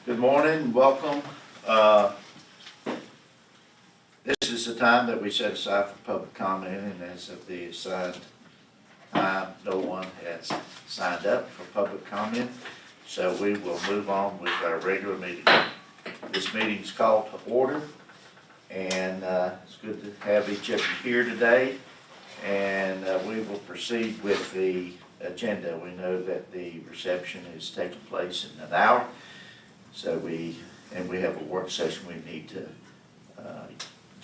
Good morning, welcome. This is the time that we set aside for public comment, and as of the assigned time, no one has signed up for public comment, so we will move on with our regular meeting. This meeting is called to order, and it's good to have each of you here today, and we will proceed with the agenda. We know that the reception is taking place in an hour. So we have a work session we need to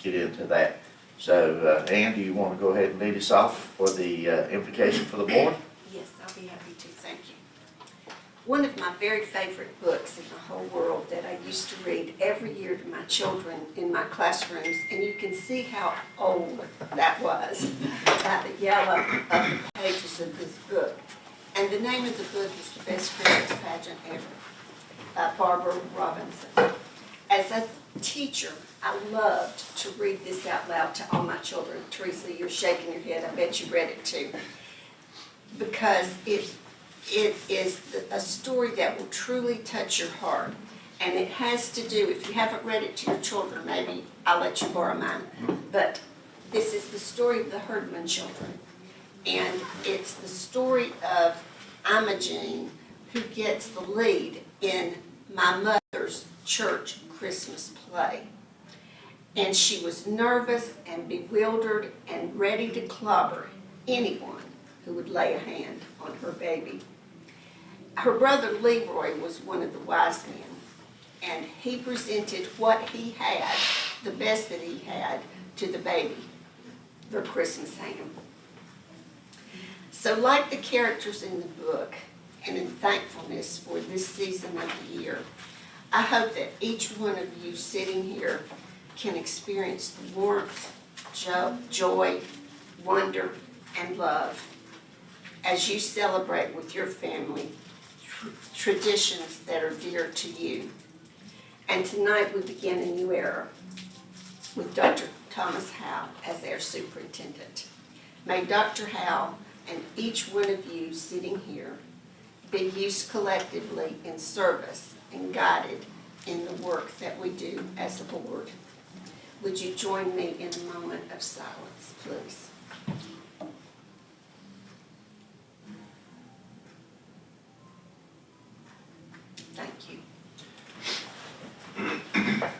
get into that. So Ann, do you want to go ahead and lead us off for the invocation for the board? Yes, I'll be happy to, thank you. One of my very favorite books in the whole world that I used to read every year to my children in my classrooms, and you can see how old that was by the yellow of the pages of this book. And the name of the book is The Best Christmas Pageant Ever. Barbara Robinson. As a teacher, I loved to read this out loud to all my children. Teresa, you're shaking your head. I bet you read it too. Because it is a story that will truly touch your heart. And it has to do, if you haven't read it to your children, maybe I'll let you borrow mine. But this is the story of the Herdman children. And it's the story of Imogene, who gets the lead in my mother's church Christmas play. And she was nervous and bewildered and ready to clobber anyone who would lay a hand on her baby. Her brother Leroy was one of the wise men, and he presented what he had, the best that he had, to the baby, their Christmas ham. So like the characters in the book, and in thankfulness for this season of the year, I hope that each one of you sitting here can experience the warmth, joy, wonder, and love as you celebrate with your family traditions that are dear to you. And tonight we begin a new era with Dr. Thomas Howe as our superintendent. May Dr. Howe and each one of you sitting here be used collectively in service and guided in the work that we do as a board. Would you join me in a moment of silence, please? Thank you.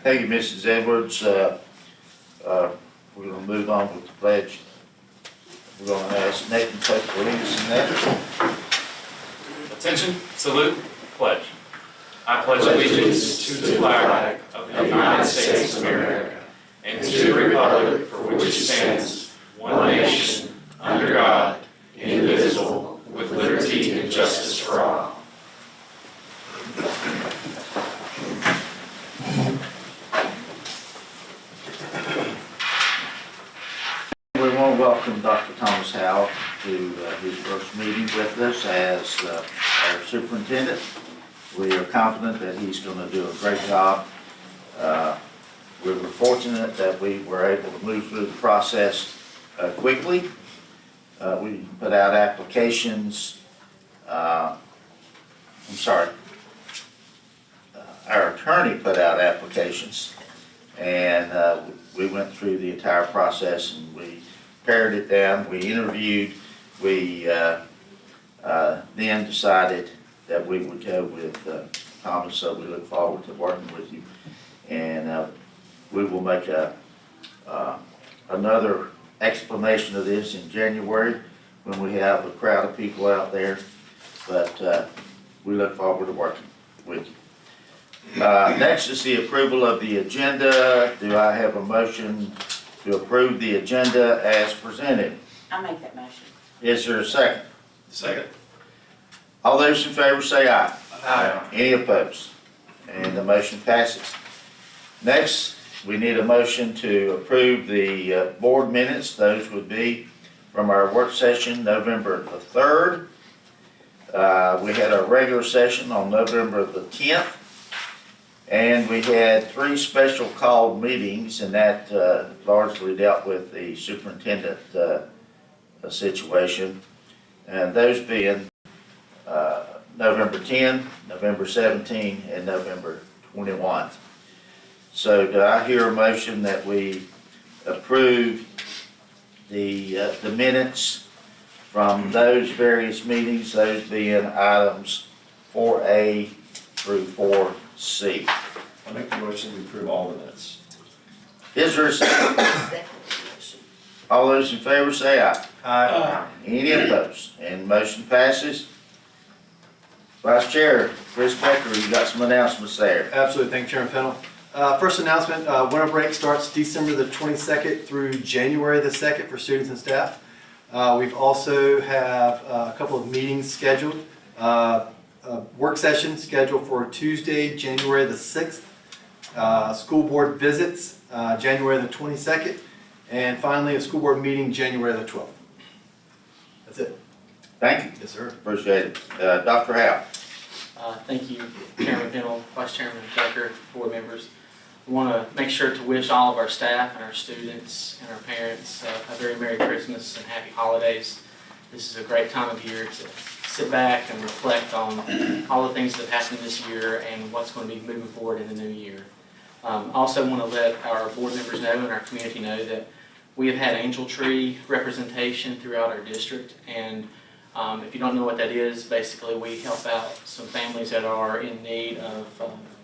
Thank you, Mrs. Edwards. We're gonna move on with the pledge. We're gonna ask Nathan Cook to lead us in that. Attention, salute, pledge. I pledge allegiance to the flag of the United States of America and to the republic for which it stands, one nation, under God, indivisible, with liberty and justice for all. We want to welcome Dr. Thomas Howell to his first meeting with us as our superintendent. We are confident that he's going to do a great job. We were fortunate that we were able to move through the process quickly. We put out applications. Our attorney put out applications, and we went through the entire process and we pared it down. We interviewed. We then decided that we would go with Thomas, so we look forward to working with you. And we will make another explanation of this in January when we have a crowd of people out there. But we look forward to working with you. Next is the approval of the agenda. Do I have a motion to approve the agenda as presented? I'll make that motion. Is there a second? Second. All those in favor say aye. Aye. Any opposed? And the motion passes. Next, we need a motion to approve the board minutes. Those would be from our work session November the 3rd. We had our regular session on November the 10th. And we had 3 special called meetings, and that largely dealt with the superintendent situation. And those being November 10, November 17, and November 21. So do I hear a motion that we approve the minutes from those various meetings, those being items 4A through 4C? I make the motion to approve all the minutes. Is there a second? Second motion. All those in favor say aye. Aye. Any opposed? And motion passes. Vice Chair, Chris Becker, you got some announcements there. Absolutely, thank you, Chairman Pennell. First announcement, winter break starts December the 22nd through January the 2nd for students and staff. We've also have a couple of meetings scheduled. A work session scheduled for Tuesday, January the 6th. School board visits, January the 22nd. And finally, a school board meeting, January the 12th. That's it. Thank you. Yes, sir. Appreciate it. Dr. Howe. Thank you, Chairman Pennell, Vice Chairman Becker, board members. We want to make sure to wish all of our staff and our students and our parents a very Merry Christmas and Happy Holidays. This is a great time of year to sit back and reflect on all the things that have happened this year and what's going to be moving forward in the new year. Also want to let our board members know and our community know that we have had angel tree representation throughout our district, and if you don't know what that is, basically we help out some families that are in need of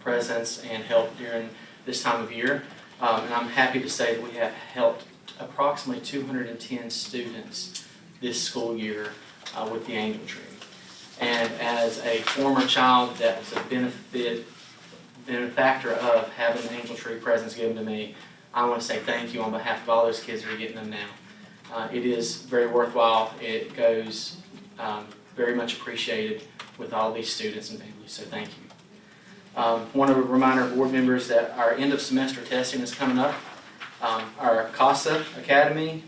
presents and help during this time of year. And I'm happy to say that we have helped approximately 210 students this school year with the angel tree. And as a former child that was a benefactor of having the angel tree presents given to me, I want to say thank you on behalf of all those kids who are getting them now. It is very worthwhile. It goes very much appreciated with all these students and families, so thank you. Want to remind our board members that our end of semester testing is coming up. Our CASA Academy,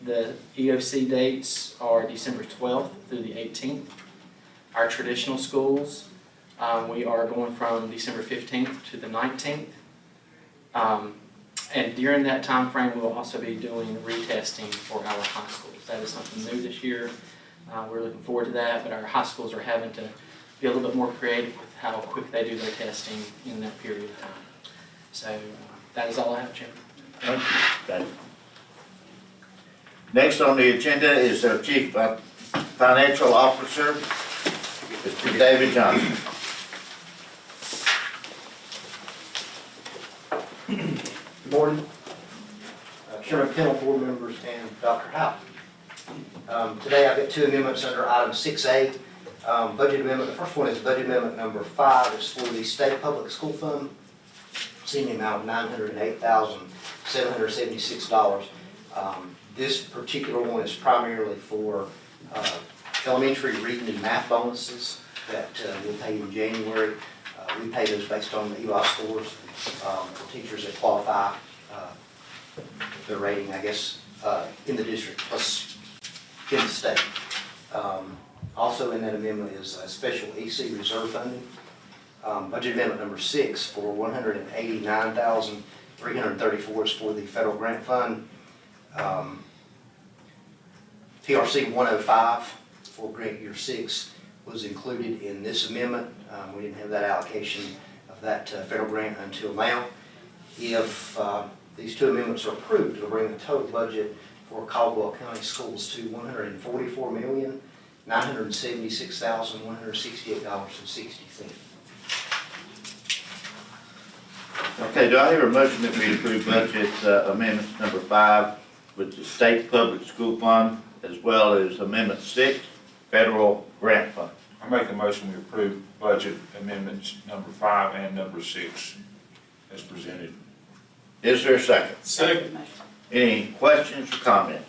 the EOC dates are December 12th through the 18th. Our traditional schools, we are going from December 15th to the 19th. And during that time frame, we will also be doing retesting for our high schools. That is something new this year. We're looking forward to that, but our high schools are having to be a little bit more creative with how quick they do their testing in that period of time. So that is all I have, Chairman. Thank you, David. Next on the agenda is our Chief Financial Officer, Mr. David Johnson. Good morning. Chairman Pennell, board members, and Dr. Howe. Today I've got two amendments under item 6A. Budget amendment, the first one is budget amendment number 5. It's for the state public school fund. It's in the amount of $908,776. This particular one is primarily for elementary reading and math bonuses that we'll pay in January. We pay those based on the ELA scores for teachers that qualify their rating, I guess, in the district plus in the state. Also in that amendment is a special EC reserve funding. Budget amendment number 6 for $189,334 is for the federal grant fund. TRC 105 for grant year 6 was included in this amendment. We didn't have that allocation of that federal grant until now. If these two amendments are approved, it'll bring the total budget for Caldwell County Schools to $144,976,168.60. Okay, do I hear a motion that we approve budget amendment number 5 with the state public school fund as well as amendment 6, federal grant fund? I make a motion we approve budget amendments number 5 and number 6 as presented. Is there a second? Second. Any questions or comments?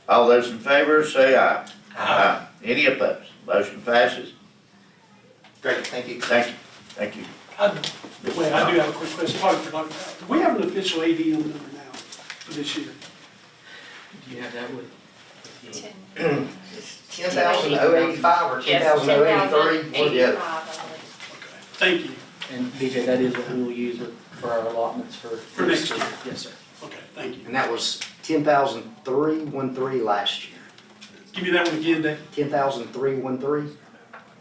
All those in favor say aye. Aye. Any opposed? Motion passes. Great, thank you. Thank you. Thank you. Wait, I do have a quick question, probably for Dr. Howe. Do we have an official ADM number now for this year? Do you have that with? 10,085 or 10,083? Okay, thank you. And BJ, that is what we will use for our allotments for. For next year. Yes, sir. Okay, thank you. And that was 10,313 last year. Give me that one again, Dave. 10,313?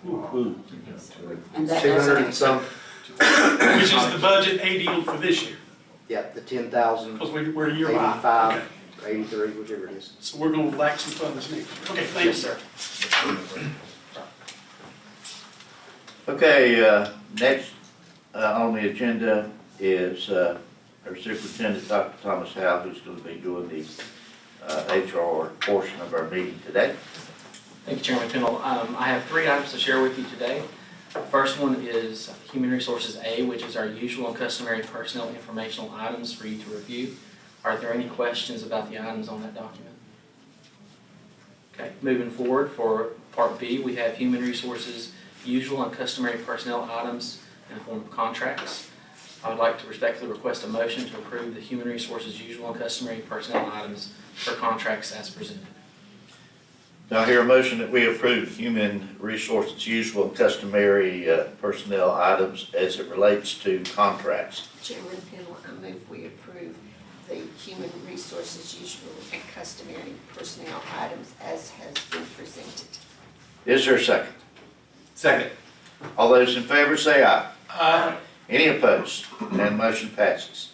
And that 200 and doesn't, some? Which is the budget ADM for this year, Yeah, the 10,00085 because we're a year behind. Okay, or 83, whichever it is. so we're gonna lack some funds next year. Okay, thank you. Yes, sir. Okay, next on the agenda is our Superintendent, Dr. Thomas Howe, who's going to be doing the HR portion of our meeting today. Thank you, Chairman Pennell. I have 3 items to share with you today. The first one is Human Resources A, which is our usual and customary personnel informational items for you to review. Are there any questions about the items on that document? Okay, moving forward for Part B, we have Human Resources usual and customary personnel items in the form of contracts. I would like to respectfully request a motion to approve the Human Resources usual and customary personnel items for contracts as presented. Do I hear a motion that we approve Human Resources usual and customary personnel items as it relates to contracts? Chairman Pennell, I move we approve the human resources usual and customary personnel items as has been presented. Is there a second? Second. All those in favor say aye. Aye. Any opposed? And motion passes.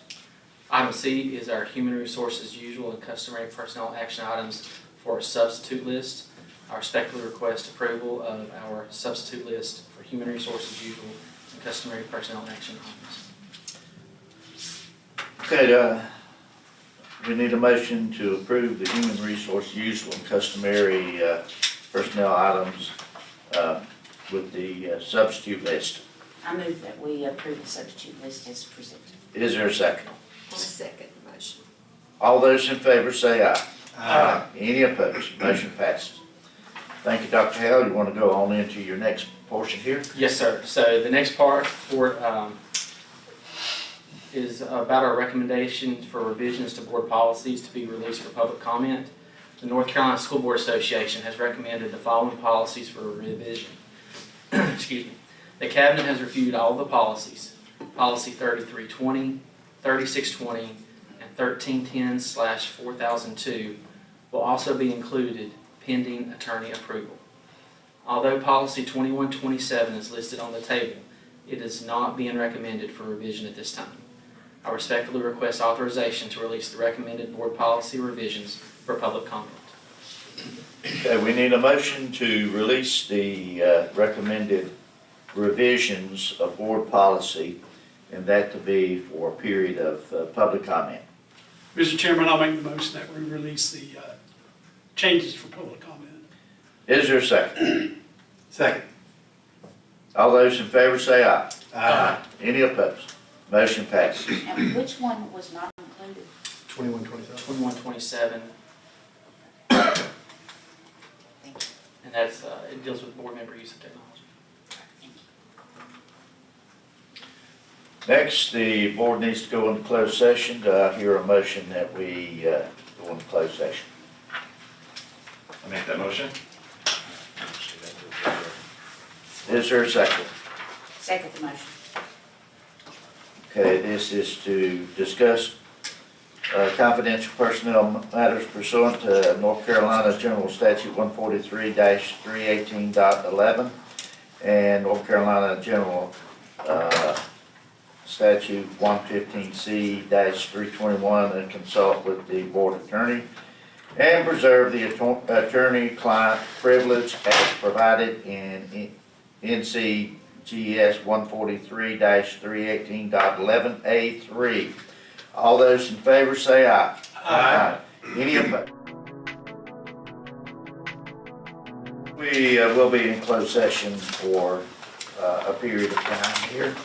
Item C is our Human Resources usual and customary personnel action items for a substitute list. I respectfully request approval of our substitute list for Human Resources usual and customary personnel action items. Okay, we need a motion to approve the Human Resource usual and customary personnel items with the substitute list. I move that we approve the substitute list as presented. Is there a second? I'll second the motion. All those in favor say aye. Aye. Any opposed? Motion passes. Thank you, Dr. Hale. You want to go on into your next portion here? Yes, sir. So the next part for is about our recommendations for revisions to board policies to be released for public comment. The North Carolina School Board Association has recommended the following policies for revision. Excuse me. The Cabinet has reviewed all the policies. Policy 3320, 3620, and 1310/4002 will also be included pending attorney approval. Although policy 2127 is listed on the table, it is not being recommended for revision at this time. I respectfully request authorization to release the recommended board policy revisions for public comment. Okay, we need a motion to release the recommended revisions of board policy, and that to be for a period of public comment. Mr. Chairman, I'll make the motion that we release the changes for public comment. Is there a second? Second. All those in favor say aye. Aye. Any opposed? Motion passes. And which one was not included? 2127. 2127, Thank you. and that's, it deals with board member use of technology. Thank you. Next, the board needs to go into closed session. Do I hear a motion that we go into closed session? I make that motion. Is there a second? Second the motion. Okay, this is to discuss confidential personnel matters pursuant to North Carolina General Statute 143-318.11 and North Carolina General Statute 115C-321, and consult with the board attorney and preserve the attorney-client privilege as provided in NCGS 143-318.11A3. All those in favor say aye. Aye. Any opposed? We will be in closed session for a period of time here.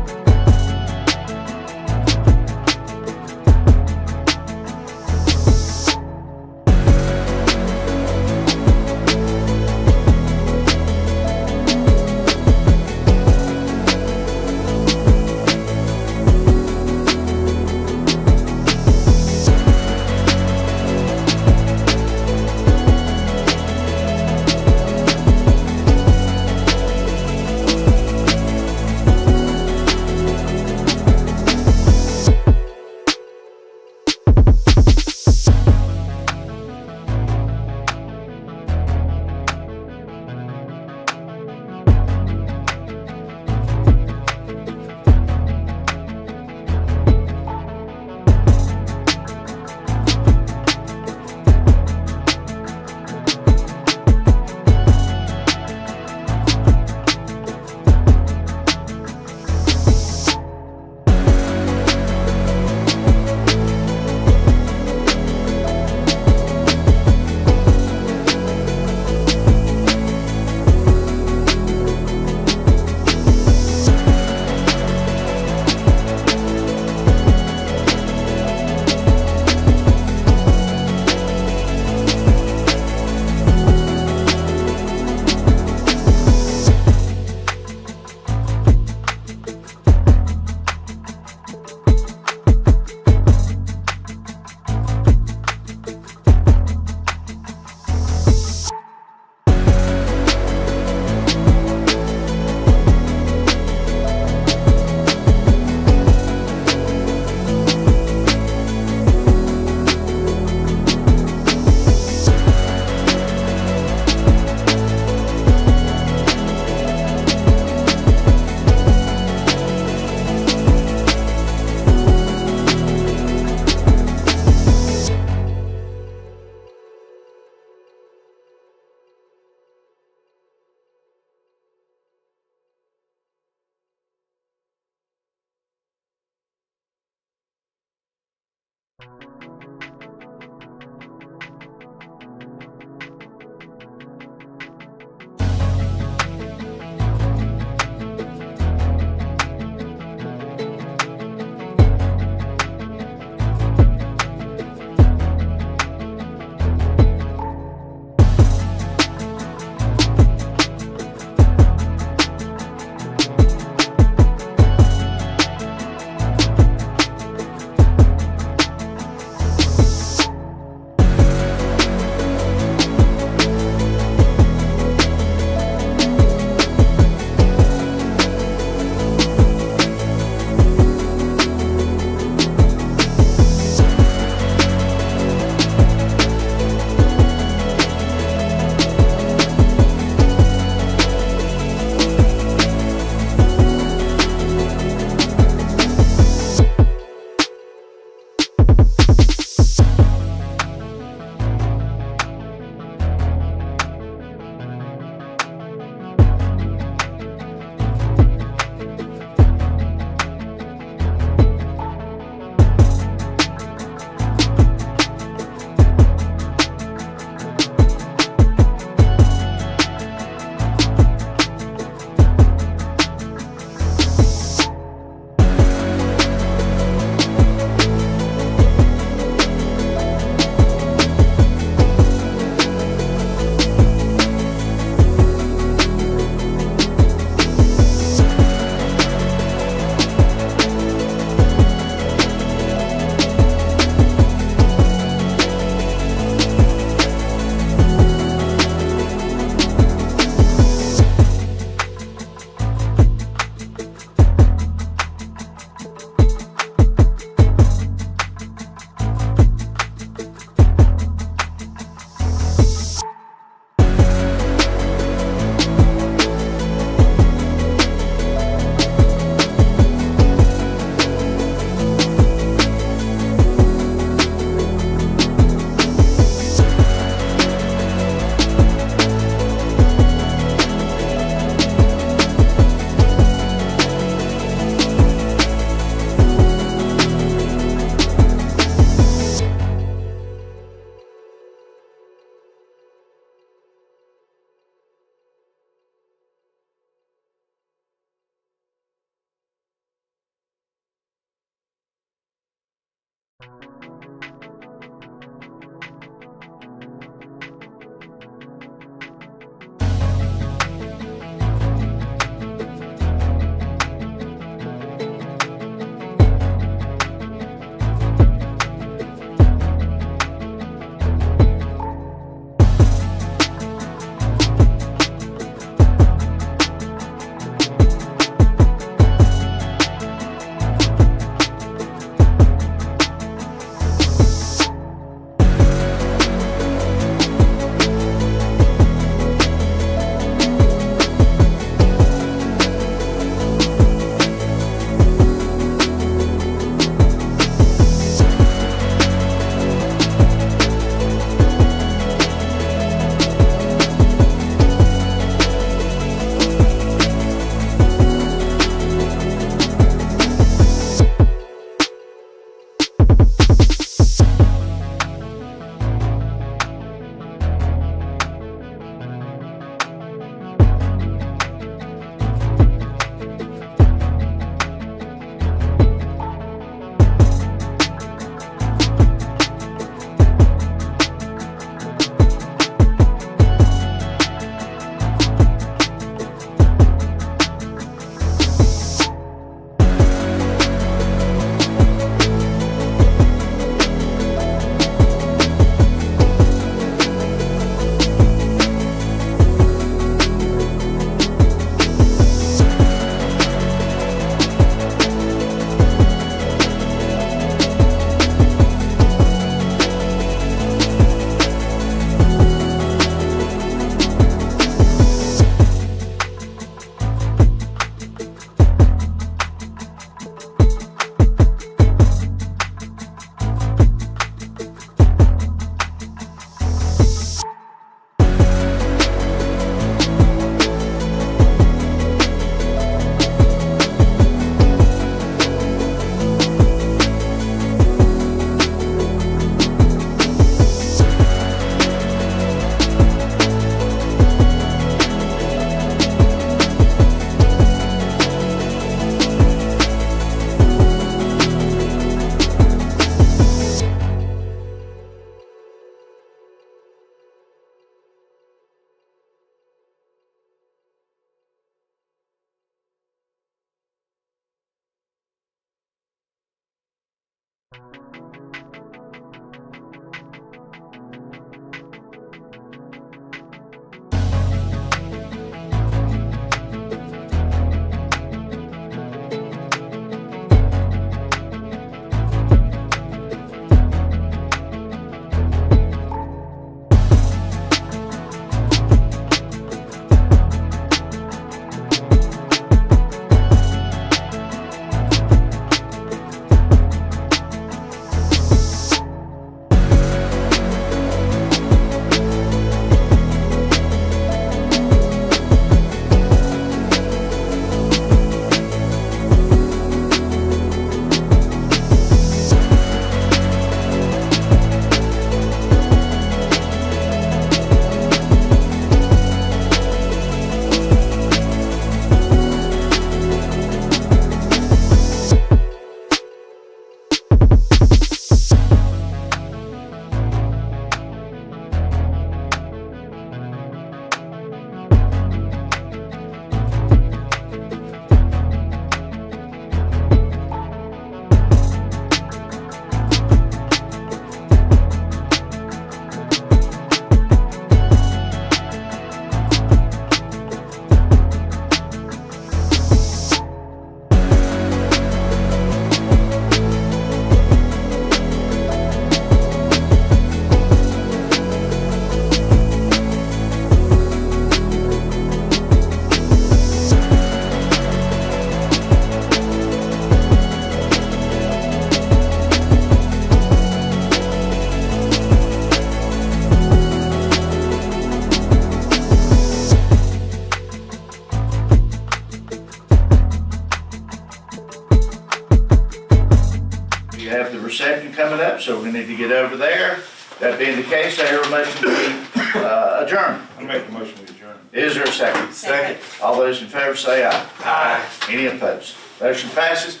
have the reception coming up, so we need to get over there. That being the case, I hear a motion to adjourn. I make a motion to adjourn. Is there a second? Second. All those in favor say aye. Aye. Any opposed? Motion passes.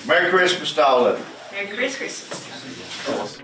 Merry Christmas to all of you. Merry Christmas.